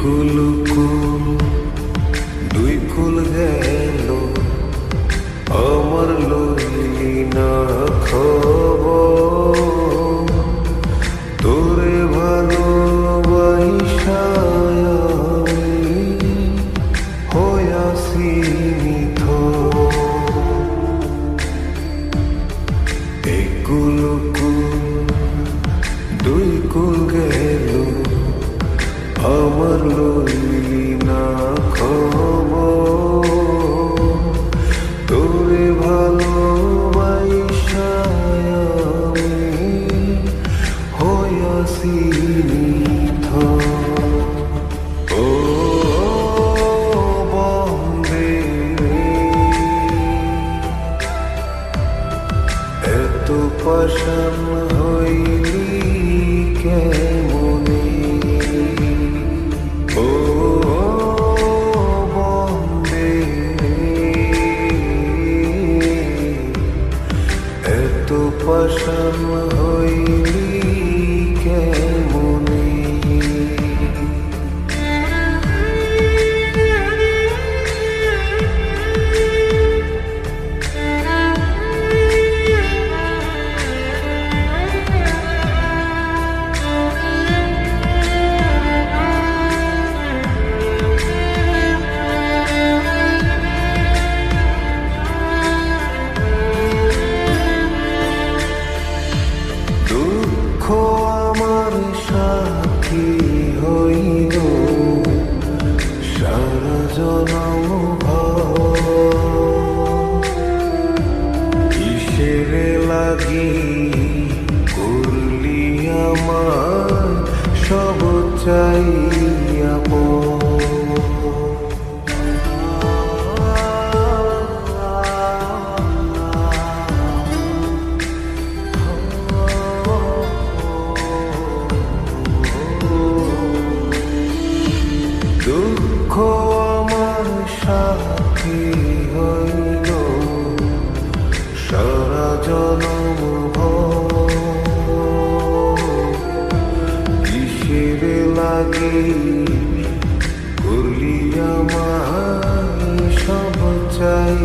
কুল কুল দুই কুল গেল আমার লইলি না খবর তোরে ভালোবাসা আমি হইয়াছি নিথর। এই কুল কুল দুই কুল গেল আমার লইলি না খবর তোরে ভালোবাসা আমি হইয়াছি নিথর। ও বন্দে এত পাষাণ হইলি কেমনে, ও বন্দে এত পাষাণ হইলি কেমনে। দুঃখ আমার সাথী হইল সারা জনম কিসেরে লাগি করলি আমার সব চাইয়া দুঃখ আমার সাথী হইল সারা জনম কিসেরে লাগি করলি আমার সব চাই।